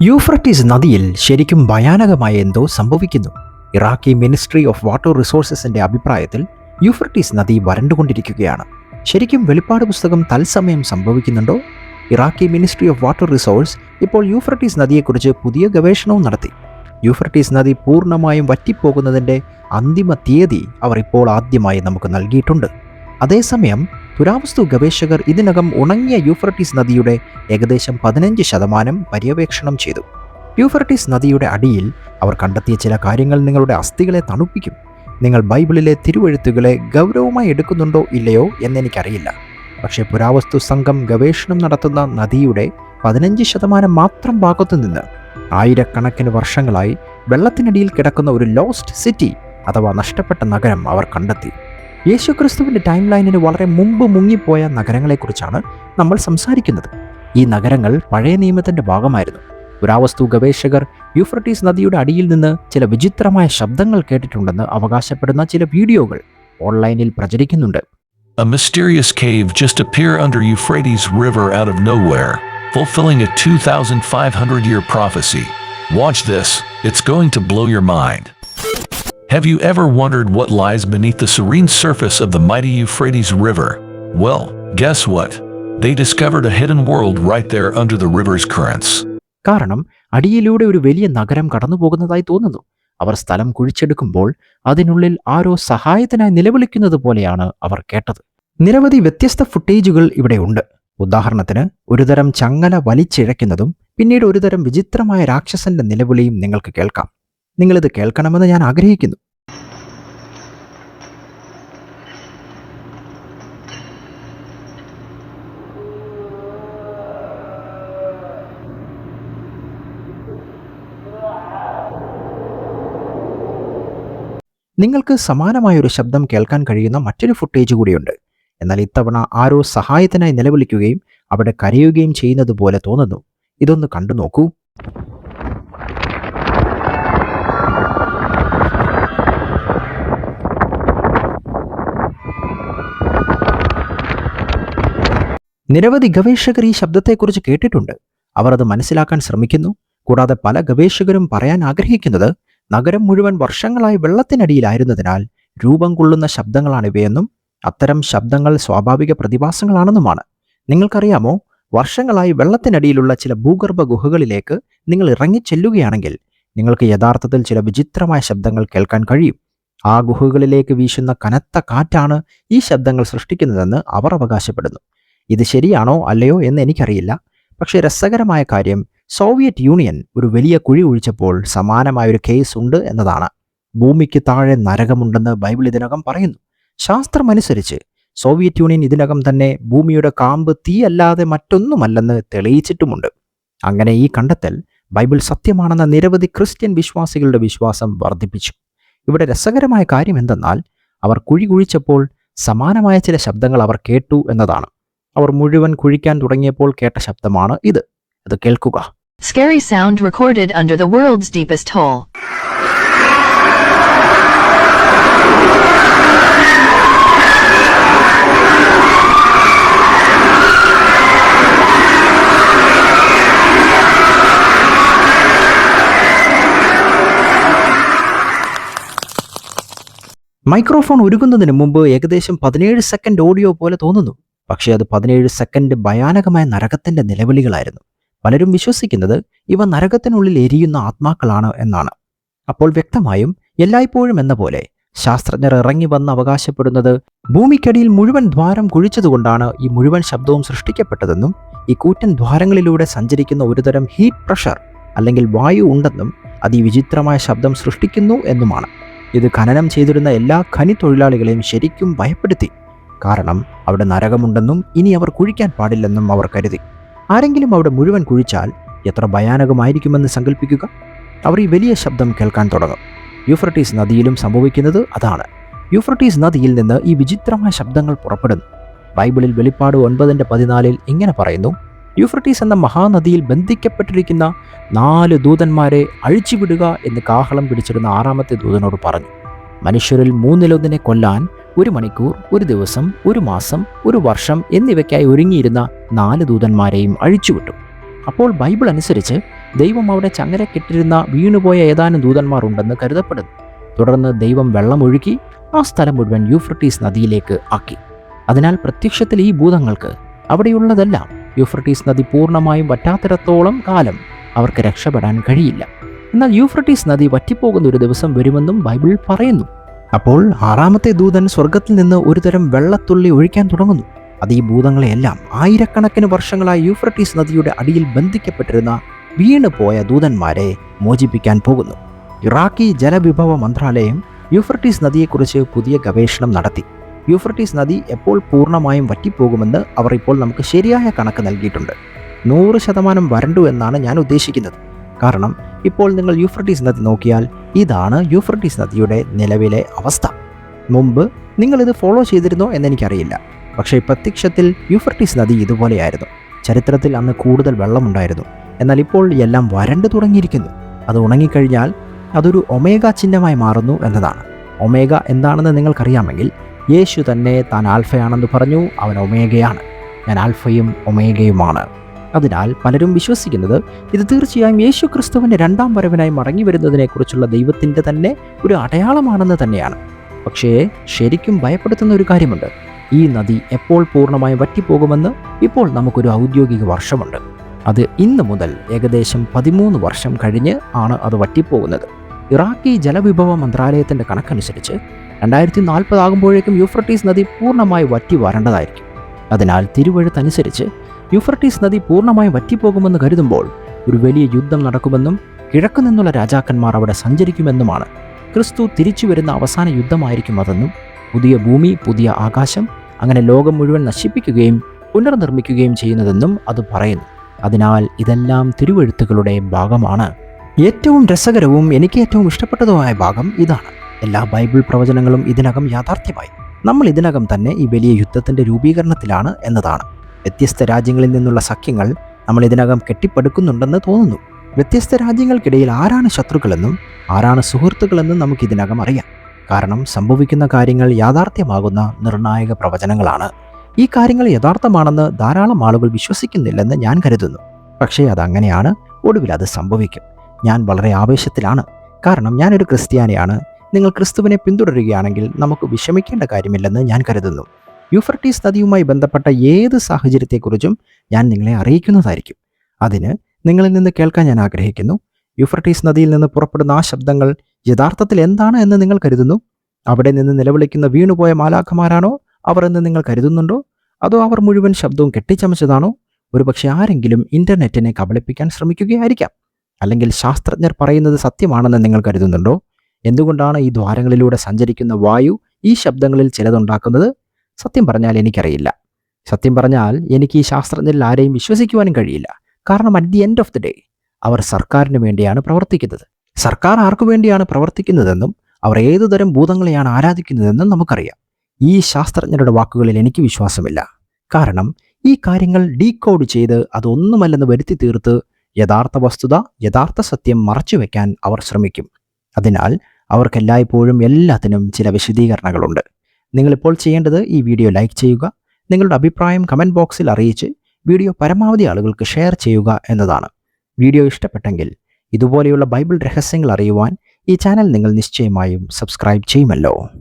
Euphrates നദിയിൽ ശരിക്കും ഭയാനകമായ എന്തോ സംഭവിക്കുന്നു. ഇറാഖി മിനിസ്ട്രി ഓഫ് വാട്ടർ റിസോഴ്സസിന്റെ അഭിപ്രായത്തിൽ യൂഫ്രട്ടീസ് നദി വരണ്ടുകൊണ്ടിരിക്കുകയാണ്. ശരിക്കും വെളിപ്പാട് പുസ്തകം തത്സമയം സംഭവിക്കുന്നുണ്ടോ? Iraqi ministry of water resource ഇപ്പോൾ യൂഫ്രട്ടീസ് നദിയെക്കുറിച്ച് പുതിയ ഗവേഷണവും നടത്തി. യൂഫ്രട്ടീസ് നദി പൂർണ്ണമായും വറ്റിപ്പോകുന്നതിൻ്റെ അന്തിമ തീയതി അവർ ഇപ്പോൾ ആദ്യമായി നമുക്ക് നൽകിയിട്ടുണ്ട്. അതേസമയം പുരാവസ്തു ഗവേഷകർ ഇതിനകം ഉണങ്ങിയ യൂഫ്രട്ടീസ് നദിയുടെ ഏകദേശം 15% പര്യവേക്ഷണം ചെയ്തു. യൂഫ്രട്ടീസ് നദിയുടെ അടിയിൽ അവർ കണ്ടെത്തിയ ചില കാര്യങ്ങൾ നിങ്ങളുടെ അസ്ഥികളെ തണുപ്പിക്കും. നിങ്ങൾ ബൈബിളിലെ തിരുവെഴുത്തുകളെ ഗൗരവമായി എടുക്കുന്നുണ്ടോ ഇല്ലയോ എന്നെനിക്കറിയില്ല. പക്ഷേ പുരാവസ്തു സംഘം ഗവേഷണം നടത്തുന്ന നദിയുടെ 15% മാത്രം ഭാഗത്തു നിന്ന് ആയിരക്കണക്കിന് വർഷങ്ങളായി വെള്ളത്തിനടിയിൽ കിടക്കുന്ന ഒരു ലോസ്റ്റ് സിറ്റി അഥവാ നഷ്ടപ്പെട്ട നഗരം അവർ കണ്ടെത്തി. യേശുക്രിസ്തുവിൻ്റെ ടൈം ലൈനിന് വളരെ മുമ്പ് മുങ്ങിപ്പോയ നഗരങ്ങളെക്കുറിച്ചാണ് നമ്മൾ സംസാരിക്കുന്നത്. ഈ നഗരങ്ങൾ പഴയ നിയമത്തിൻ്റെ ഭാഗമായിരുന്നു. പുരാവസ്തു ഗവേഷകർ യൂഫ്രട്ടീസ് നദിയുടെ അടിയിൽ നിന്ന് ചില വിചിത്രമായ ശബ്ദങ്ങൾ കേട്ടിട്ടുണ്ടെന്ന് അവകാശപ്പെടുന്ന ചില വീഡിയോകൾ ഓൺലൈനിൽ പ്രചരിക്കുന്നുണ്ട്. A mysterious cave just appeared under Euphrates River out of nowhere, fulfilling a 2,500-year prophecy. Watch this, it's going to blow your mind. Have you ever wondered what lies beneath the serene surface of the mighty Euphrates River? Well, guess what? They discovered a hidden world right there under the river's currents. കാരണം അടിയിലൂടെ ഒരു വലിയ നഗരം കടന്നു പോകുന്നതായി തോന്നുന്നു. അവർ സ്ഥലം കുഴിച്ചെടുക്കുമ്പോൾ അതിനുള്ളിൽ ആരോ സഹായത്തിനായി നിലവിളിക്കുന്നത് പോലെയാണ് അവർ കേട്ടത്. നിരവധി വ്യത്യസ്ത ഫുട്ടേജുകൾ ഇവിടെ ഉണ്ട്. ഉദാഹരണത്തിന് ഒരുതരം ചങ്ങല വലിച്ചിഴയ്ക്കുന്നതും പിന്നീട് ഒരുതരം വിചിത്രമായ രാക്ഷസന്റെ നിലവിളിയും നിങ്ങൾക്ക് കേൾക്കാം. നിങ്ങളിത് കേൾക്കണമെന്ന് ഞാൻ ആഗ്രഹിക്കുന്നു. നിങ്ങൾക്ക് സമാനമായൊരു ശബ്ദം കേൾക്കാൻ കഴിയുന്ന മറ്റൊരു ഫുട്ടേജ് കൂടിയുണ്ട്. എന്നാൽ ഇത്തവണ ആരോ സഹായത്തിനായി നിലവിളിക്കുകയും അവിടെ കരയുകയും ചെയ്യുന്നത് പോലെ തോന്നുന്നു. ഇതൊന്ന് കണ്ടു നോക്കൂ. നിരവധി ഗവേഷകർ ഈ ശബ്ദത്തെക്കുറിച്ച് കേട്ടിട്ടുണ്ട്. അവർ അത് മനസ്സിലാക്കാൻ ശ്രമിക്കുന്നു. കൂടാതെ പല ഗവേഷകരും പറയാൻ ആഗ്രഹിക്കുന്നത് നഗരം മുഴുവൻ വർഷങ്ങളായി വെള്ളത്തിനടിയിലായിരുന്നതിനാൽ രൂപം കൊള്ളുന്ന ശബ്ദങ്ങളാണിവയെന്നും അത്തരം ശബ്ദങ്ങൾ സ്വാഭാവിക പ്രതിഭാസങ്ങളാണെന്നുമാണ്. നിങ്ങൾക്കറിയാമോ, വർഷങ്ങളായി വെള്ളത്തിനടിയിലുള്ള ചില ഭൂഗർഭ ഗുഹകളിലേക്ക് നിങ്ങൾ ഇറങ്ങിച്ചെല്ലുകയാണെങ്കിൽ നിങ്ങൾക്ക് യഥാർത്ഥത്തിൽ ചില വിചിത്രമായ ശബ്ദങ്ങൾ കേൾക്കാൻ കഴിയും. ആ ഗുഹകളിലേക്ക് വീശുന്ന കനത്ത കാറ്റാണ് ഈ ശബ്ദങ്ങൾ സൃഷ്ടിക്കുന്നതെന്ന് അവർ അവകാശപ്പെടുന്നു. ഇത് ശരിയാണോ അല്ലയോ എന്ന് എനിക്കറിയില്ല. പക്ഷേ രസകരമായ കാര്യം സോവിയറ്റ് യൂണിയൻ ഒരു വലിയ കുഴി ഒഴിച്ചപ്പോൾ സമാനമായൊരു കേസ് ഉണ്ട് എന്നതാണ്. ഭൂമിക്ക് താഴെ നരകമുണ്ടെന്ന് ബൈബിൾ ഇതിനകം പറയുന്നു. ശാസ്ത്രമനുസരിച്ച് സോവിയറ്റ് യൂണിയൻ ഇതിനകം തന്നെ ഭൂമിയുടെ കാമ്പ് തീയല്ലാതെ മറ്റൊന്നുമല്ലെന്ന് തെളിയിച്ചിട്ടുമുണ്ട്. അങ്ങനെ ഈ കണ്ടെത്തൽ ബൈബിൾ സത്യമാണെന്ന നിരവധി ക്രിസ്ത്യൻ വിശ്വാസികളുടെ വിശ്വാസം വർദ്ധിപ്പിച്ചു. ഇവിടെ രസകരമായ കാര്യം എന്തെന്നാൽ അവർ കുഴി കുഴിച്ചപ്പോൾ സമാനമായ ചില ശബ്ദങ്ങൾ അവർ കേട്ടു എന്നതാണ്. അവർ മുഴുവൻ കുഴിക്കാൻ തുടങ്ങിയപ്പോൾ കേട്ട ശബ്ദമാണ് ഇത്. അത് കേൾക്കുക. Scary sound recorded under the world's deepest hole. Microphone ഉരുകുന്നതിന് മുമ്പ് ഏകദേശം 17 സെക്കൻഡ് ഓഡിയോ പോലെ തോന്നുന്നു. പക്ഷേ അത് 17 സെക്കൻഡ് ഭയാനകമായ നരകത്തിന്റെ നിലവിളികളായിരുന്നു. പലരും വിശ്വസിക്കുന്നത് ഇവ നരകത്തിനുള്ളിൽ എരിയുന്ന ആത്മാക്കളാണ് എന്നാണ്. അപ്പോൾ വ്യക്തമായും എല്ലായ്പ്പോഴും എന്ന പോലെ ശാസ്ത്രജ്ഞർ ഇറങ്ങി വന്ന് അവകാശപ്പെടുന്നത് ഭൂമിക്കടിയിൽ മുഴുവൻ ദ്വാരം കുഴിച്ചതുകൊണ്ടാണ് ഈ മുഴുവൻ ശബ്ദവും സൃഷ്ടിക്കപ്പെട്ടതെന്നും ഈ കൂറ്റൻ ദ്വാരങ്ങളിലൂടെ സഞ്ചരിക്കുന്ന ഒരുതരം ഹീറ്റ് പ്രഷർ അല്ലെങ്കിൽ വായു ഉണ്ടെന്നും അത് ഈ വിചിത്രമായ ശബ്ദം സൃഷ്ടിക്കുന്നു എന്നുമാണ്. ഇത് ഖനനം ചെയ്തിരുന്ന എല്ലാ ഖനി തൊഴിലാളികളെയും ശരിക്കും ഭയപ്പെടുത്തി. കാരണം അവിടെ നരകമുണ്ടെന്നും ഇനി അവർ കുഴിക്കാൻ പാടില്ലെന്നും അവർ കരുതി. ആരെങ്കിലും അവിടെ മുഴുവൻ കുഴിച്ചാൽ എത്ര ഭയാനകമായിരിക്കുമെന്ന് സങ്കല്പിക്കുക. അവർ ഈ വലിയ ശബ്ദം കേൾക്കാൻ തുടങ്ങും. യൂഫ്രട്ടീസ് നദിയിലും സംഭവിക്കുന്നത് അതാണ്. യൂഫ്രട്ടീസ് നദിയിൽ നിന്ന് ഈ വിചിത്രമായ ശബ്ദങ്ങൾ പുറപ്പെടുന്നു. ബൈബിളിൽ വെളിപ്പാട് 9:14 ഇങ്ങനെ പറയുന്നു: യൂഫ്രട്ടീസ് എന്ന മഹാനദിയിൽ ബന്ധിക്കപ്പെട്ടിരിക്കുന്ന 4 ദൂതന്മാരെ അഴിച്ചുവിടുക എന്ന് കാഹളം പിടിച്ചിരുന്ന 6ാമത്തെ ദൂതനോട് പറഞ്ഞു. മനുഷ്യരിൽ 1/3 കൊല്ലാൻ 1 മണിക്കൂർ, 1 ദിവസം, 1 മാസം, 1 വർഷം എന്നിവയ്ക്കായി ഒരുങ്ങിയിരുന്ന 4 ദൂതന്മാരെയും അഴിച്ചുവിട്ടു. അപ്പോൾ ബൈബിൾ അനുസരിച്ച് ദൈവം അവിടെ ചങ്ങലക്കിട്ടിരുന്ന വീണുപോയ ഏതാനും ദൂതന്മാർ ഉണ്ടെന്ന് കരുതപ്പെടുന്നു. തുടർന്ന് ദൈവം വെള്ളമൊഴുക്കി ആ സ്ഥലം മുഴുവൻ യൂഫ്രട്ടീസ് നദിയിലേക്ക് ആക്കി. അതിനാൽ പ്രത്യക്ഷത്തിൽ ഈ ഭൂതങ്ങൾക്ക് അവിടെയുള്ളതെല്ലാം യൂഫ്രട്ടീസ് നദി പൂർണ്ണമായും വറ്റാത്തിടത്തോളം കാലം അവർക്ക് രക്ഷപ്പെടാൻ കഴിയില്ല. എന്നാൽ യൂഫ്രട്ടീസ് നദി വറ്റിപ്പോകുന്ന ഒരു ദിവസം വരുമെന്നും ബൈബിൾ പറയുന്നു. അപ്പോൾ ആറാമത്തെ ദൂതൻ സ്വർഗത്തിൽ നിന്ന് ഒരുതരം വെള്ളത്തുള്ളി ഒഴിക്കാൻ തുടങ്ങുന്നു. അത് ഈ ഭൂതങ്ങളെയെല്ലാം ആയിരക്കണക്കിന് വർഷങ്ങളായി യൂഫ്രട്ടീസ് നദിയുടെ അടിയിൽ ബന്ധിക്കപ്പെട്ടിരുന്ന വീണുപോയ ദൂതന്മാരെ മോചിപ്പിക്കാൻ പോകുന്നു. ഇറാഖി ജലവിഭവ മന്ത്രാലയം യൂഫ്രട്ടീസ് നദിയെക്കുറിച്ച് പുതിയ ഗവേഷണം നടത്തി. യൂഫ്രട്ടീസ് നദി എപ്പോൾ പൂർണ്ണമായും വറ്റിപ്പോകുമെന്ന് അവർ ഇപ്പോൾ നമുക്ക് ശരിയായ കണക്ക് നൽകിയിട്ടുണ്ട്. 100% വരണ്ടു എന്നാണ് ഞാൻ ഉദ്ദേശിക്കുന്നത്. കാരണം ഇപ്പോൾ നിങ്ങൾ യൂഫ്രട്ടീസ് നദി നോക്കിയാൽ ഇതാണ് യൂഫ്രട്ടീസ് നദിയുടെ നിലവിലെ അവസ്ഥ. മുമ്പ് നിങ്ങളിത് ഫോളോ ചെയ്തിരുന്നോ എന്നെനിക്കറിയില്ല. പക്ഷേ പ്രത്യക്ഷത്തിൽ യൂഫ്രട്ടീസ് നദി ഇതുപോലെയായിരുന്നു. ചരിത്രത്തിൽ അന്ന് കൂടുതൽ വെള്ളമുണ്ടായിരുന്നു. എന്നാൽ ഇപ്പോൾ എല്ലാം വരണ്ടു തുടങ്ങിയിരിക്കുന്നു. അത് ഉണങ്ങിക്കഴിഞ്ഞാൽ അതൊരു ഒമേഗ ചിഹ്നമായി മാറുന്നു എന്നതാണ്. ഒമേഗ എന്താണെന്ന് നിങ്ങൾക്കറിയാമെങ്കിൽ യേശു തന്നെ താൻ ആൽഫയാണെന്ന് പറഞ്ഞു. അവൻ ഒമേഗയാണ്. ഞാൻ ആൽഫയും ഒമേഗയുമാണ്. അതിനാൽ പലരും വിശ്വസിക്കുന്നത് ഇത് തീർച്ചയായും യേശു ക്രിസ്തുവിൻ്റെ രണ്ടാം വരവിനായി മടങ്ങി വരുന്നതിനെക്കുറിച്ചുള്ള ദൈവത്തിൻ്റെ തന്നെ ഒരു അടയാളമാണെന്ന് തന്നെയാണ്. പക്ഷേ ശരിക്കും ഭയപ്പെടുത്തുന്ന ഒരു കാര്യമുണ്ട്. ഈ നദി എപ്പോൾ പൂർണ്ണമായും വറ്റിപ്പോകുമെന്ന് ഇപ്പോൾ നമുക്കൊരു ഔദ്യോഗിക വർഷമുണ്ട്. അത് ഇന്ന് മുതൽ ഏകദേശം 13 വർഷം കഴിഞ്ഞ് ആണ് അത് വറ്റിപ്പോകുന്നത്. ഇറാഖി ജലവിഭവ മന്ത്രാലയത്തിൻ്റെ കണക്കനുസരിച്ച് 2040 ആകുമ്പോഴേക്കും യൂഫ്രട്ടീസ് നദി പൂർണ്ണമായി വറ്റി വരേണ്ടതായിരിക്കും. അതിനാൽ തിരുവെഴുത്തനുസരിച്ച് യൂഫ്രട്ടീസ് നദി പൂർണ്ണമായി വറ്റിപ്പോകുമെന്ന് കരുതുമ്പോൾ ഒരു വലിയ യുദ്ധം നടക്കുമെന്നും കിഴക്കു നിന്നുള്ള രാജാക്കന്മാർ അവിടെ സഞ്ചരിക്കുമെന്നുമാണ്. ക്രിസ്തു തിരിച്ചു വരുന്ന അവസാന യുദ്ധമായിരിക്കും അതെന്നും പുതിയ ഭൂമി, പുതിയ ആകാശം, അങ്ങനെ ലോകം മുഴുവൻ നശിപ്പിക്കുകയും പുനർനിർമ്മിക്കുകയും ചെയ്യുന്നതെന്നും അത് പറയുന്നു. അതിനാൽ ഇതെല്ലാം തിരുവെഴുത്തുകളുടെ ഭാഗമാണ്. ഏറ്റവും രസകരവും എനിക്ക് ഏറ്റവും ഇഷ്ടപ്പെട്ടതുമായ ഭാഗം ഇതാണ്. എല്ലാ ബൈബിൾ പ്രവചനങ്ങളും ഇതിനകം യാഥാർത്ഥ്യമായി. നമ്മൾ ഇതിനകം തന്നെ ഈ വലിയ യുദ്ധത്തിൻ്റെ രൂപീകരണത്തിലാണ് എന്നതാണ്. വ്യത്യസ്ത രാജ്യങ്ങളിൽ നിന്നുള്ള സഖ്യങ്ങൾ നമ്മൾ ഇതിനകം കെട്ടിപ്പടുക്കുന്നുണ്ടെന്ന് തോന്നുന്നു. വ്യത്യസ്ത രാജ്യങ്ങൾക്കിടയിൽ ആരാണ് ശത്രുക്കളെന്നും ആരാണ് സുഹൃത്തുക്കളെന്നും നമുക്കിതിനകം അറിയാം. കാരണം സംഭവിക്കുന്ന കാര്യങ്ങൾ യാഥാർത്ഥ്യമാകുന്ന നിർണായക പ്രവചനങ്ങളാണ്. ഈ കാര്യങ്ങൾ യഥാർത്ഥമാണെന്ന് ധാരാളം ആളുകൾ വിശ്വസിക്കുന്നില്ലെന്ന് ഞാൻ കരുതുന്നു. പക്ഷേ അതങ്ങനെയാണ്. ഒടുവിൽ അത് സംഭവിക്കും. ഞാൻ വളരെ ആവേശത്തിലാണ്. കാരണം ഞാനൊരു ക്രിസ്ത്യാനിയാണ്. നിങ്ങൾ ക്രിസ്തുവിനെ പിന്തുടരുകയാണെങ്കിൽ നമുക്ക് വിഷമിക്കേണ്ട കാര്യമില്ലെന്ന് ഞാൻ കരുതുന്നു. യൂഫ്രട്ടീസ് നദിയുമായി ബന്ധപ്പെട്ട ഏത് സാഹചര്യത്തെക്കുറിച്ചും ഞാൻ നിങ്ങളെ അറിയിക്കുന്നതായിരിക്കും. അതിന് നിങ്ങളിൽ നിന്ന് കേൾക്കാൻ ഞാൻ ആഗ്രഹിക്കുന്നു. യൂഫ്രട്ടീസ് നദിയിൽ നിന്ന് പുറപ്പെടുന്ന ആ ശബ്ദങ്ങൾ യഥാർത്ഥത്തിൽ എന്താണ് എന്ന് നിങ്ങൾ കരുതുന്നു? അവിടെ നിന്ന് നിലവിളിക്കുന്ന വീണുപോയ മാലാഖമാരാണോ അവർ എന്ന് നിങ്ങൾ കരുതുന്നുണ്ടോ? അതോ അവർ മുഴുവൻ ശബ്ദവും കെട്ടിച്ചമച്ചതാണോ? ഒരുപക്ഷെ ആരെങ്കിലും ഇന്റർനെറ്റിനെ കബളിപ്പിക്കാൻ ശ്രമിക്കുകയായിരിക്കാം. അല്ലെങ്കിൽ ശാസ്ത്രജ്ഞർ പറയുന്നത് സത്യമാണെന്ന് നിങ്ങൾ കരുതുന്നുണ്ടോ? എന്തുകൊണ്ടാണ് ഈ ദ്വാരങ്ങളിലൂടെ സഞ്ചരിക്കുന്ന വായു ഈ ശബ്ദങ്ങളിൽ ചിലതുണ്ടാക്കുന്നത്? സത്യം പറഞ്ഞാൽ എനിക്കറിയില്ല. സത്യം പറഞ്ഞാൽ എനിക്ക് ഈ ശാസ്ത്രജ്ഞരിൽ ആരെയും വിശ്വസിക്കുവാനും കഴിയില്ല. കാരണം at the end of the day അവർ സർക്കാരിന് വേണ്ടിയാണ് പ്രവർത്തിക്കുന്നത്. സർക്കാർ ആർക്കു വേണ്ടിയാണ് പ്രവർത്തിക്കുന്നതെന്നും അവർ ഏതുതരം ഭൂതങ്ങളെയാണ് ആരാധിക്കുന്നതെന്നും നമുക്കറിയാം. ഈ ശാസ്ത്രജ്ഞരുടെ വാക്കുകളിൽ എനിക്ക് വിശ്വാസമില്ല. കാരണം ഈ കാര്യങ്ങൾ ഡീകോഡ് ചെയ്ത് അതൊന്നുമല്ലെന്ന് വരുത്തി തീർത്ത് യഥാർത്ഥ വസ്തുത, യഥാർത്ഥ സത്യം മറച്ചുവെക്കാൻ അവർ ശ്രമിക്കും. അതിനാൽ അവർക്കെല്ലായ്പ്പോഴും എല്ലാത്തിനും ചില വിശദീകരണങ്ങളുണ്ട്. നിങ്ങളിപ്പോൾ ചെയ്യേണ്ടത് ഈ വീഡിയോ ലൈക്ക് ചെയ്യുക, നിങ്ങളുടെ അഭിപ്രായം കമൻറ്റ് ബോക്സിൽ അറിയിച്ച് വീഡിയോ പരമാവധി ആളുകൾക്ക് ഷെയർ ചെയ്യുക എന്നതാണ്. വീഡിയോ ഇഷ്ടപ്പെട്ടെങ്കിൽ ഇതുപോലെയുള്ള ബൈബിൾ രഹസ്യങ്ങൾ അറിയുവാൻ ഈ ചാനൽ നിങ്ങൾ നിശ്ചയമായും സബ്സ്ക്രൈബ് ചെയ്യുമല്ലോ.